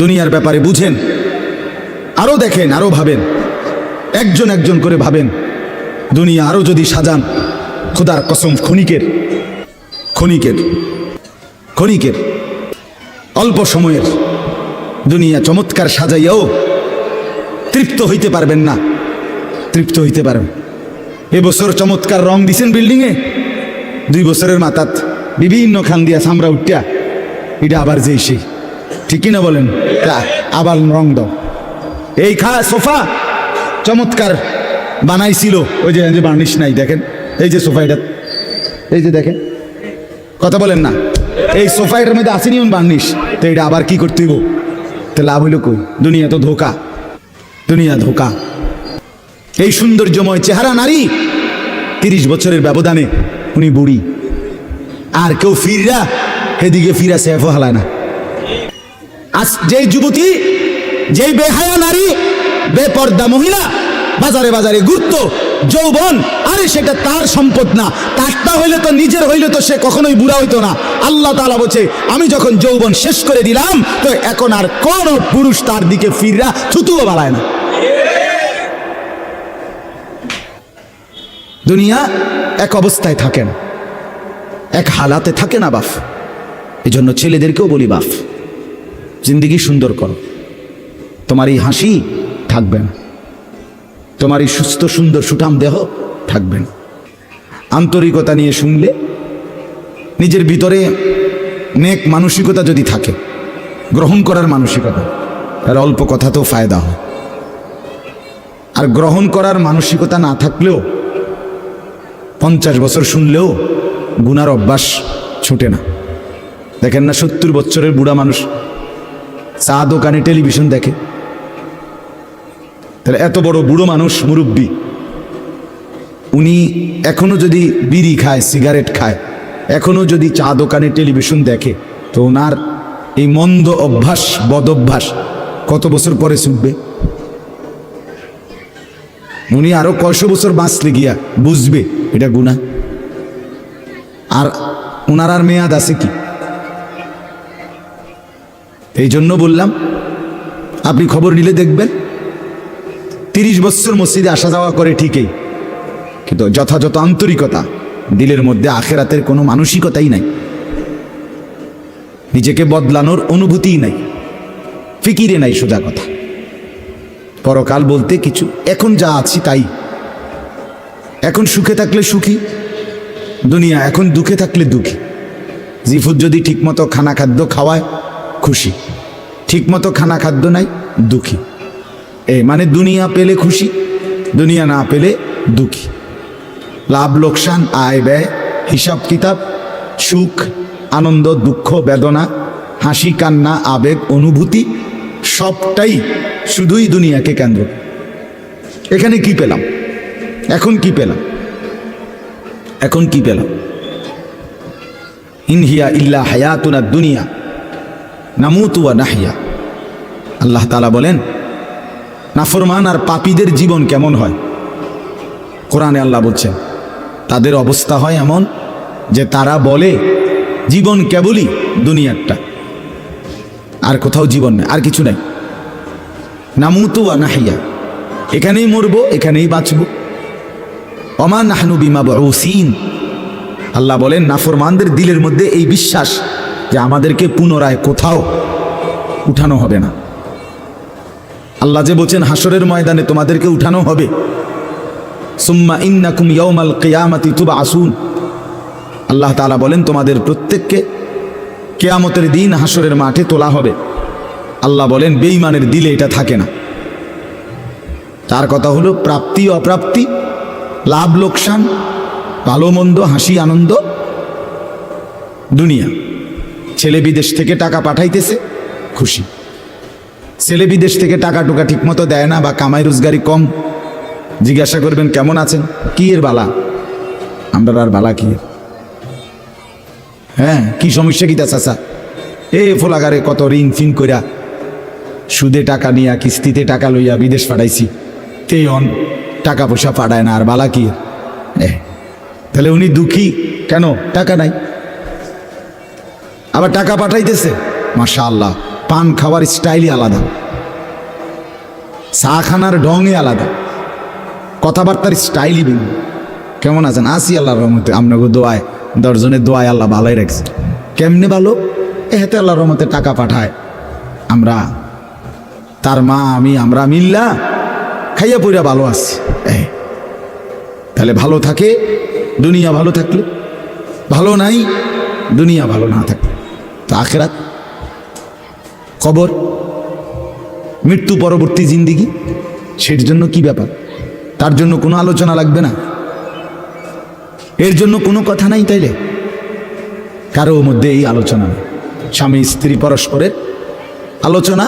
দুনিয়ার ব্যাপারে বুঝেন, আরো দেখেন, আরো ভাবেন, একজন একজন করে ভাবেন। দুনিয়া আরো যদি সাজান, খোদার কসম ক্ষণিকের ক্ষণিকের ক্ষণিকের অল্প সময়ের দুনিয়া চমৎকার সাজাইয়াও তৃপ্ত হইতে পারবেন না, তৃপ্ত হইতে পারবেন। এবছর চমৎকার রং দিছেন বিল্ডিংয়ে, 2 বছরের মাথাত বিভিন্ন খান দিয়া সামরা উঠিয়া এটা আবার যেই সেই, ঠিকই না বলেন? আবার রং দাও। এই সোফা চমৎকার বানাইছিল, ওই যে বার্নিশ নাই, দেখেন এই যে সোফা, এটা এই যে দেখেন, কথা বলেন না, এই সোফা এটার মধ্যে আসেনি বার্নিশ, তো এটা আবার কি করতে হইব? তো লাভ হইল কই? দুনিয়া তো ধোকা, দুনিয়া ধোকা। এই সৌন্দর্যময় চেহারা নারী 30 বছরের ব্যবধানে উনি বুড়ি, আর কেউ ফিরা এদিকে ফিরা সেফ হালায় না। আজ যেই যুবতী, যেই বেহায়া নারী, বেপর্দা মহিলা বাজারে বাজারে ঘুরতো, যৌবন, আরে সেটা তার সম্পদ না, তারটা হইলে তো নিজের হইলে তো সে কখনোই বুড়া হইতো না। আল্লাহ তাআলা বলছে, আমি যখন যৌবন শেষ করে দিলাম, তো এখন আর কোন পুরুষ তার দিকে ফিরা থুতুও বাড়ায় না। দুনিয়া এক অবস্থায় থাকে না, এক হালাতে থাকে না বাপ। এই জন্য ছেলেদেরকেও বলি, বাপ জিন্দেগি সুন্দর করো। তোমার এই হাসি থাকবে না, তোমার এই সুস্থ সুন্দর সুঠাম দেহ থাকবে না। আন্তরিকতা নিয়ে শুনলে, নিজের ভিতরে নেক মানসিকতা যদি থাকে, গ্রহণ করার মানসিকতা, তাহলে অল্প কথাতেও ফায়দা হয়। আর গ্রহণ করার মানসিকতা না থাকলেও 50 বছর শুনলেও গুনার অভ্যাস ছুটে না। দেখেন না 70 বছরের বুড়া মানুষ চা দোকানে টেলিভিশন দেখে, তাহলে এত বড় বুড়ো মানুষ, মুরব্বী, উনি এখনো যদি বিড়ি খায়, সিগারেট খায়, এখনো যদি চা দোকানে টেলিভিশন দেখে, তো ওনার এই মন্দ অভ্যাস, বদ অভ্যাস কত বছর পরে ছুটবে? উনি আরো কয়শো বছর বাঁচলে গিয়া বুঝবে এটা গুনাহ। আর ওনার আর মেয়াদ আছে কি? এই জন্য বললাম, আপনি খবর নিলে দেখবেন 30 বছর মসজিদে আসা যাওয়া করে ঠিকই, কিন্তু যথাযথ আন্তরিকতা, দিলের মধ্যে আখেরাতের কোনো মানসিকতাই নাই, নিজেকে বদলানোর অনুভূতিই নাই, ফিকিরে নাই। সোজা কথা, পরকাল বলতে কিছু, এখন যা আছি তাই। এখন সুখে থাকলে সুখী দুনিয়া, এখন দুঃখে থাকলে দুঃখী। জিফুত যদি ঠিকমতো খানা খাদ্য খাওয়ায় খুশি, ঠিকমতো খানা খাদ্য নাই দুঃখী। মানে দুনিয়া পেলে খুশি, দুনিয়া না পেলে দুঃখী। লাভ লোকসান, আয় ব্যয়, হিসাব কিতাব, সুখ আনন্দ, দুঃখ বেদনা, হাসি কান্না, আবেগ অনুভূতি, সবটাই শুধুই দুনিয়াকে কেন্দ্র। এখানে কি পেলাম? এখন কি পেলাম? এখন কি পেলাম? ইন হিয়া ইল্লা হায়াতুনা দুনিয়া নামুতু ওয়া নাহইয়া। আল্লাহ তাআলা বলেন, নাফরমান আর পাপীদের জীবন কেমন হয়? কোরআনে আল্লাহ বলছেন, তাদের অবস্থা হয় এমন যে তারা বলে জীবন কেবলই দুনিয়ারটা, আর কোথাও জীবন নেই, আর কিছু নাই। নামুতু ওয়া নাহইয়া, এখানেই মরবো, এখানেই বাঁচবো। ওমা নাহনু বিমাবউসিন। আল্লাহ বলেন, নাফরমানদের দিলের মধ্যে এই বিশ্বাস যে আমাদেরকে পুনরায় কোথাও উঠানো হবে না। আল্লাহ যে বলছেন হাসরের ময়দানে তোমাদেরকে উঠানো হবে, সুম্মা ইন্নাকুম ইয়াউমাল কিয়ামাতি তুবআসুন। আল্লাহ তাআলা বলেন, তোমাদের প্রত্যেককে কিয়ামতের দিন হাসরের মাঠে তোলা হবে। আল্লাহ বলেন, বেঈমানের দিলে এটা থাকে না। তার কথা হলো প্রাপ্তি অপ্রাপ্তি, লাভ লোকসান, ভালো মন্দ, হাসি আনন্দ, দুনিয়া। ছেলে বিদেশ থেকে টাকা পাঠাইতেছে, খুশি। ছেলে বিদেশ থেকে টাকা টুকা ঠিক মতো দেয় না, বা কামাই রোজগারি কম, জিজ্ঞাসা করবেন কেমন আছেন, কি এর বালা? আমরা আর বালা কি? হ্যাঁ, কি সমস্যা কি তা চাচা? ফোলাগারে কত ঋণ ফিন কইরা, সুদে টাকা নিয়া, কিস্তিতে টাকা লইয়া বিদেশ পাঠাইছি, তেন টাকা পয়সা পাঠায় না, আর বালা কি? তাহলে উনি দুঃখী কেন? টাকা নাই। আবার টাকা পাঠাইতেছে, মাশাআল্লাহ, পান খাওয়ার স্টাইলই আলাদা, চা খানার ঢঙই আলাদা, কথাবার্তার স্টাইলই ভিন্ন। কেমন আছেন? আসি আল্লাহর রহমতে, আপনাকে দোয়ায়, দশজনের দোয়ায় আল্লাহ ভালোই রাখছে। কেমনে ভালো? এতে আল্লাহর রহমতে টাকা পাঠায়, আমরা তার মা আমি আমরা মিল্লা খাইয়া পইরা ভালো আছি। তাহলে ভালো থাকে দুনিয়া, ভালো থাকলে ভালো নাই দুনিয়া, ভালো না থাকলে তো আখিরাত, কবর, মৃত্যু পরবর্তী জিন্দিগি, সের জন্য কি ব্যাপার? তার জন্য কোনো আলোচনা লাগবে না, এর জন্য কোনো কথা নাই। তাইলে কারো মধ্যে এই আলোচনা নেই। স্বামী স্ত্রী পরস্পরের আলোচনা,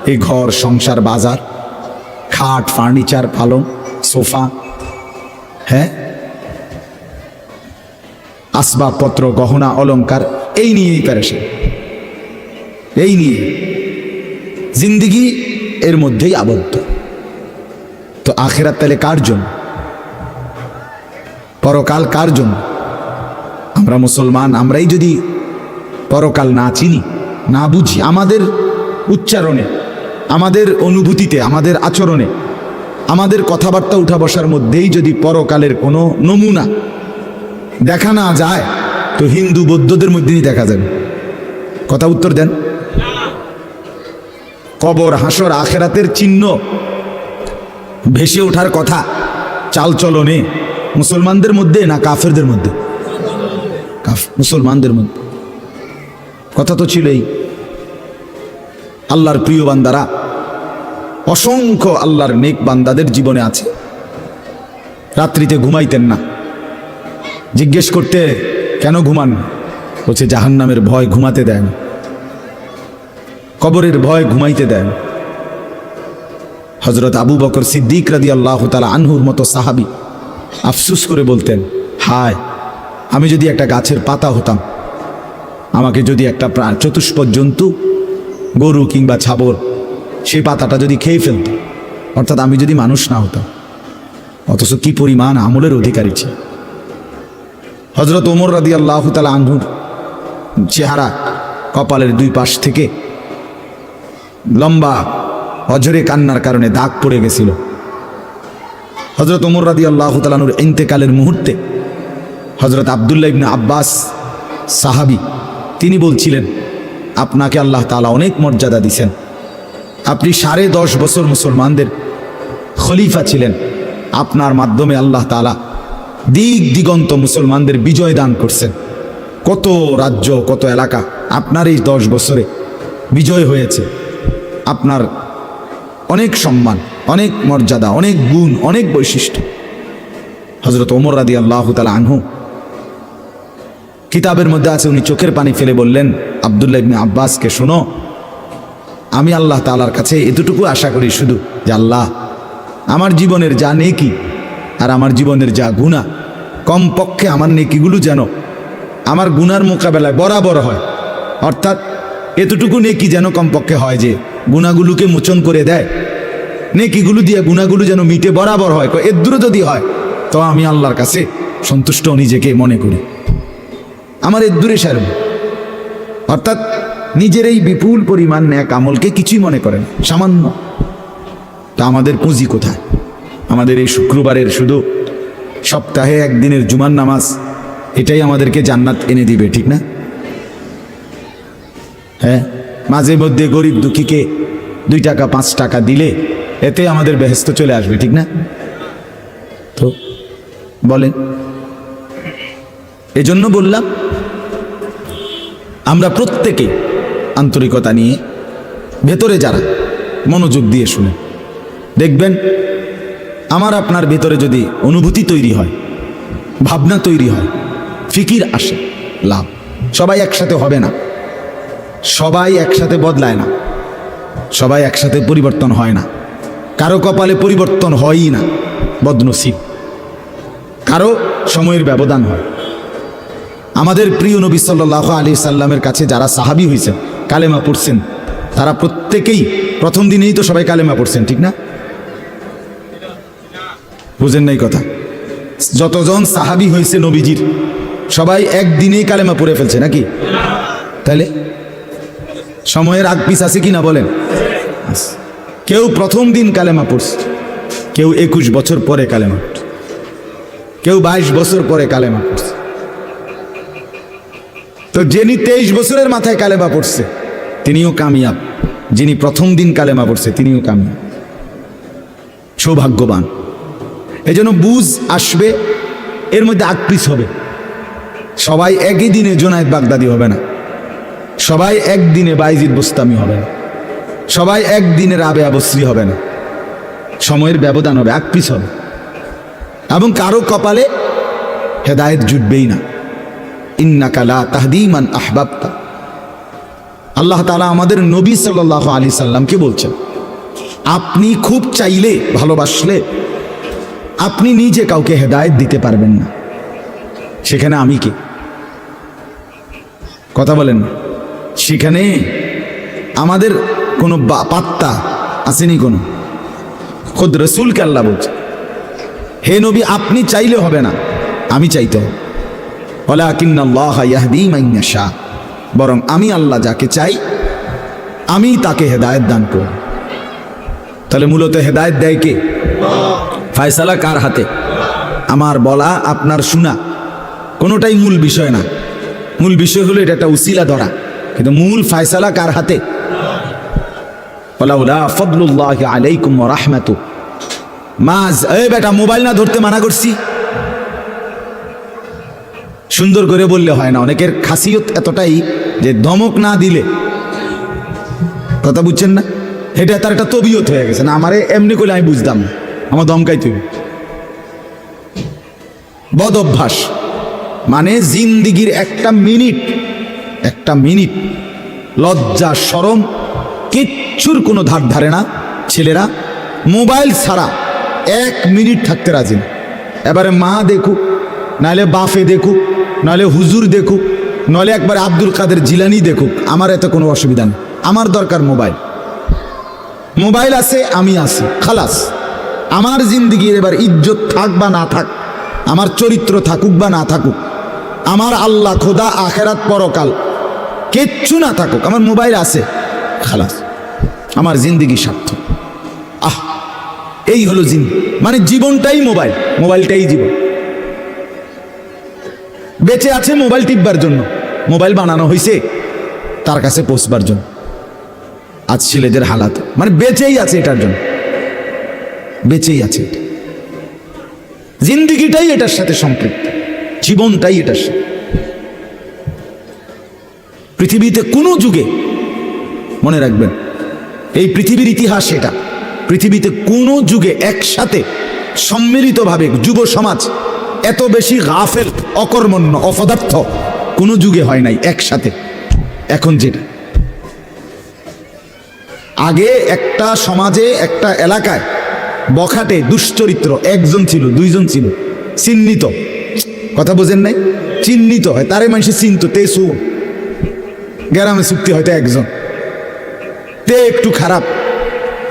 এই ঘর সংসার বাজার, খাট ফার্নিচার পালং সোফা, হ্যাঁ, আসবাবপত্র গহনা অলংকার, এই নিয়েই পেরেশান, এই নিয়ে জিন্দিগি এর মধ্যেই আবদ্ধ। তো আখিরাত তাহলে কার জন্য? পরকাল কার জন্য? আমরা মুসলমান, আমরাই যদি পরকাল না চিনি, না বুঝি, আমাদের উচ্চারণে, আমাদের অনুভূতিতে, আমাদের আচরণে, আমাদের কথাবার্তা উঠা বসার মধ্যেই যদি পরকালের কোনো নমুনা দেখা না যায়, তো হিন্দু বৌদ্ধদের মধ্যেই দেখা যাবে। কথা উত্তর দেন। কবর হাসর আখেরাতের চিহ্ন ভেসে ওঠার কথা চালচলনে মুসলমানদের মধ্যে না কাফেরদের মধ্যে? মুসলমানদের মধ্যে। কথা তো ছিলই। আল্লাহর প্রিয় বান্দারা, অসংখ্য আল্লাহর নেক বান্দাদের জীবনে আছে রাত্রিতে ঘুমাইতেন না। জিজ্ঞেস করতে, কেন ঘুমান? বলছে জাহান্নামের ভয় ঘুমাতে দেয় না, কবরের ভয় ঘুমাইতে দেয় না। হযরত আবু বকর সিদ্দিক রাদিয়াল্লাহু তাআলা আনহুর মতো সাহাবী আফসোস করে বলতেন, হায়, আমি যদি একটা গাছের পাতা হতাম, আমাকে যদি একটা চতুষ্পদ জন্তু, গরু কিংবা ছাগল, সেই পাতাটা যদি খেয়ে ফেলত, অর্থাৎ আমি যদি মানুষ না হতাম। অথচ কি পরিমাণ আমলের অধিকারী ছিল। হযরত ওমর রাদিয়াল্লাহু তাআলা আনহুর চেহারা, কপালের দুই পাশ থেকে লম্বা অঝরে কান্নার কারণে দাগ পড়ে গেছিল। হযরত ওমর রাদিয়াল্লাহু তাআলা আনহুর ইন্তেকালের মুহূর্তে হযরত আব্দুল্লাহ ইবনে আব্বাস সাহাবী, তিনি বলছিলেন, আপনাকে আল্লাহ তাআলা অনেক মর্যাদা দিয়েছেন, আপনি 10.5 বছর মুসলমানদের খলিফা ছিলেন, আপনার মাধ্যমে আল্লাহ তাআলা দিক দিগন্ত মুসলমানদের বিজয় দান করছেন। কত রাজ্য, কত এলাকা আপনার এই 10 বছরে বিজয় হয়েছে। আপনার অনেক সম্মান, অনেক মর্যাদা, অনেক গুণ, অনেক বৈশিষ্ট্য। হযরত ওমর রাদিয়াল্লাহু তাআলা আনহু, কিতাবের মধ্যে আছে, উনি চোখের পানি ফেলে বললেন আব্দুল্লাহ ইবনে আব্বাসকে, শোনো, আমি আল্লাহ তাআলার কাছে এতটুকু আশা করি শুধু, যে আল্লাহ, আমার জীবনের যা নেকি আর আমার জীবনের যা গুনাহ, কমপক্ষে আমার নেকিগুলো যেন আমার গুনার মোকাবেলায় বরাবর হয়। অর্থাৎ এতটুকু নেকি যেন কমপক্ষে হয় যে গুনাহগুলোকে মোচন করে দেয়, নেকিগুলো দিয়ে গুনাহগুলো যেন মিটে বরাবর হয়। এর দূরে যদি হয় তো আমি আল্লাহর কাছে সন্তুষ্ট নিজেকে মনে করি, আমার এর দূরে সারব। অর্থাৎ নিজের এই বিপুল পরিমাণ নেক আমলকে কিছুই মনে করেন, সামান্য। তা আমাদের পুঁজি কোথায়? আমাদের এই শুক্রবারের শুধু সপ্তাহে একদিনের জুমার নামাজ, এটাই আমাদেরকে জান্নাত এনে দিবে, ঠিক না? হ্যাঁ, মাঝে মধ্যে গরিব দুঃখীকে 2 টাকা 5 টাকা দিলে এতে আমাদের বেহেশত চলে আসবে, ঠিক না? তো বলেন, এজন্য বললাম, আমরা প্রত্যেকে আন্তরিকতা নিয়ে, ভেতরে যারা মনোযোগ দিয়ে শুনে দেখবেন, আমার আপনার ভেতরে যদি অনুভূতি তৈরি হয়, ভাবনা তৈরি হয়, ফিকির আসে, লাভ। সবাই একসাথে হবে না, সবাই একসাথে বদলায় না, সবাই একসাথে পরিবর্তন হয় না, কারো কপালে পরিবর্তন হয়ই না, বদনসিব, কারো সময়ের ব্যবধান হয়। আমাদের প্রিয় নবী সাল্লাল্লাহু আলাইহি সাল্লামের কাছে যারা সাহাবী হয়েছেন, কালেমা পড়ছেন, তারা প্রত্যেকেই প্রথম দিনেই তো সবাই কালেমা পড়ছেন, ঠিক না? বুঝেন নাই কথা? যতজন সাহাবী হয়েছে নবীজির, সবাই একদিনেই কালেমা পড়ে ফেলছে নাকি? তাহলে সময়ের আগ পিছ আছে কিনা বলেন? কেউ প্রথম দিন কালেমা পড়ছে, কেউ 21 বছর পরে কালেমা পড়ছে, কেউ 22 বছর পরে কালেমা পড়ছে। তো যিনি 23 বছরের মাথায় কালেমা পড়ছে তিনিও কামিয়াব, যিনি প্রথম দিন কালেমা পড়ছে তিনিও কামিয়াব, সৌভাগ্যবান। এই জন্য বুঝ আসবে, এর মধ্যে আকপিস হবে। সবাই একই দিনে জুনায়েদ বাগদাদি হবে না, সবাই একদিনে বাইজিদ বুস্তামি হবে না, সবাই একদিনে রাবেয়া বসরি হবে না। সময়ের ব্যবধান হবে, আকপিস হবে, এবং কারো কপালে হেদায়েত জুটবেই না। ইন্নাকা লা তাহদি মান আহবাবতা। আল্লাহ তাআলা আমাদের নবী সাল্লাল্লাহু আলাইহি সাল্লামকে বলছেন, আপনি খুব চাইলে, ভালোবাসলে আপনি নিজে কাউকে হেদায়েত দিতে পারবেন না, সেখানে আমি কে? কথা বলেন না। সেখানে আমাদের কোনো পাত্তা আসেনি কোনো। খুদ রসুলকে আল্লাহ বলছে, হে নবী আপনি চাইলে হবে না, আমি চাইতে হবে। ওয়ালাকিন্নাল্লাহা ইয়াহদি মান ইয়াশা, বরং আমি আল্লাহ যাকে চাই আমি তাকে হেদায়েত দান করি। তাহলে মূলত হেদায়েত দেয় কে? ফয়সালা কার হাতে? আমার বলা আপনার শোনা কোনোটাই মূল বিষয় না। মূল বিষয় হলো এটা একটা উসিলা ধরা, কিন্তু মূল ফয়সালা কার হাতে? ওয়ালাউলা ফাদলুল্লাহি আলাইকুম ওয়া রাহমাতু। মাজ এই বেটা মোবাইল না ধরতে মানা করছি, সুন্দর করে বললে হয় না। অনেকের খাসিয়ত এতটাই যে ধমক না দিলে, কথা বুঝছেন না, এটা তার একটা তবিয়ত হয়ে গেছে। না আমারে এমনি করলে আমি বুঝতাম না, আমার দমকাই তুই। বদ অভ্যাস মানে জিন্দিগির একটা মিনিট লজ্জা শরম কিচ্ছুর কোনো ধার ধারে না। ছেলেরা মোবাইল ছাড়া 1 মিনিট থাকতে রাজি না। এবারে মা দেখুক, নাহলে বাফে দেখুক, নাহলে হুজুর দেখুক, নাহলে একবার আব্দুল কাদের জিলানি দেখুক, আমার এতে কোনো অসুবিধা নেই। আমার দরকার মোবাইল আছে, আমি আছি, খালাস। আমার জিন্দিগির এবার ইজ্জত থাক বা না থাক, আমার চরিত্র থাকুক বা না থাকুক, আমার আল্লাহ খোদা আখেরাত পরকাল কিচ্ছু না থাকুক, আমার মোবাইল আছে, খালাস, আমার জিন্দিগি সার্থক। এই হলো মানে জীবনটাই মোবাইলটাই জীবন। বেঁচে আছে মোবাইল টিপবার জন্য, মোবাইল বানানো হয়েছে তার কাছে পৌঁছবার জন্য। আজ ছেলেদের হালাত মানে বেঁচেই আছে এটার জন্য, বেঁচেই আছে। জিন্দিগিটাই এটার সাথে সম্পৃক্ত, জীবনটাই এটার সাথে। পৃথিবীতে কোনো যুগে মনে রাখবেন, এই পৃথিবীর ইতিহাস এটা, পৃথিবীতে কোনো যুগে একসাথে সম্মিলিতভাবে যুব সমাজ এত বেশি গাফেল, অকর্মণ্য, অপদার্থ কোনো যুগে হয় নাই একসাথে। এখন যেটা আগে একটা সমাজে একটা এলাকায় বখাটে দুশ্চরিত্র একজন ছিল, দুইজন ছিল, চিহ্নিত, কথা বোঝেন নাই, চিহ্নিত হয় তারে মানুষে চিনত, তে সু গ্রামে চুক্তি হয়তো একজন, তে একটু খারাপ,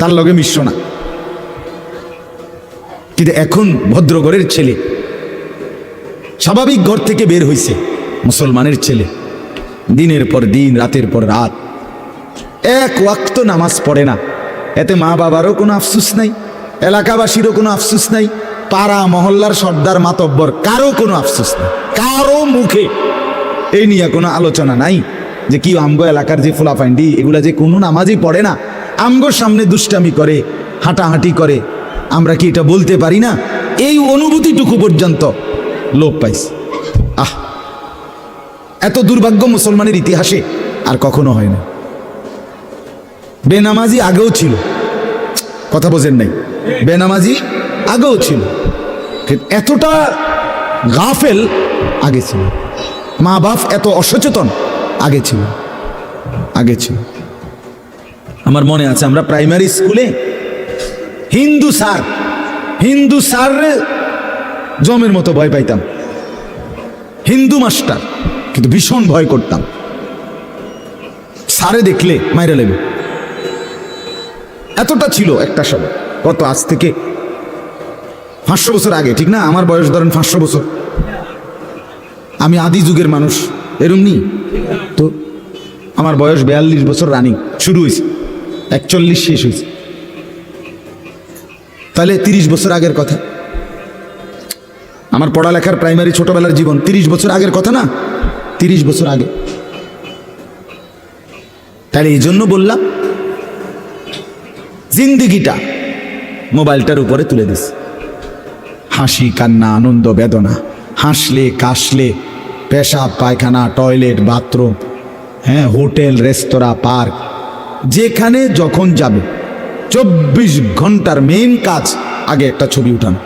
তার লগে মিশ্র না। কিন্তু এখন ভদ্রঘরের ছেলে, স্বাভাবিক ঘর থেকে বের হইছে মুসলমানের ছেলে, দিনের পর দিন, রাতের পর রাত এক ওয়াক্ত নামাজ পড়ে না। এতে মা বাবারও কোনো আফসুস নাই, এলাকাবাসীরও কোনো আফসুস নাই, পাড়া মহল্লার সর্দার মাতব্বর কারো কোনো আফসোস নেই, কারো মুখে এই নিয়ে কোনো আলোচনা নাই যে কি আমগো এলাকার যে ফুলাফাইন্ডি এগুলা যে কোনো নামাজই পড়ে না, আমগোর সামনে দুষ্টামি করে, হাঁটাহাঁটি করে, আমরা কি এটা বলতে পারি না? এই অনুভূতিটুকু পর্যন্ত লোপ পাইছে। এত দুর্ভাগ্য মুসলমানের ইতিহাসে আর কখনো হয় না। বেনামাজি আগেও ছিল, কথা বোঝেন নাই, বেনামাজি আগেও ছিল, এতটা গাফেল আগে ছিল, মা বাপ এত অসচেতন আগে ছিল। আমার মনে আছে আমরা প্রাইমারি স্কুলে হিন্দু স্যার জমের মতো ভয় পাইতাম, হিন্দু মাস্টার, কিন্তু ভীষণ ভয় করতাম। স্যারে দেখলে মাইরা লেবে, এতটা ছিল একটা সময়। কত আজ থেকে 500 বছর আগে, ঠিক না? আমার বয়স ধরেন 500 বছর, আমি আদি যুগের মানুষ, এরম নি তো আমার বয়স 42 বছর রানিং শুরু হয়েছে, 41 শেষ হয়েছে, তাহলে 30 বছর আগের কথা। আমার পড়ালেখার প্রাইমারি ছোটবেলার জীবন 30 বছর আগের কথা না, 30 বছর আগে। তাহলে এই জন্য বললাম জিন্দিগিটা মোবাইলটার উপরে তুলে দিস। হাসি কান্না আনন্দ বেদনা, হাসলে কাশলে, পেশাব পায়খানা টয়লেট বাথরুম, হ্যাঁ হোটেল রেস্তোরাঁ পার্ক, যেখানে যখন যাবে 24 ঘন্টার মেইন কাজ আগে একটা ছবি উঠানো।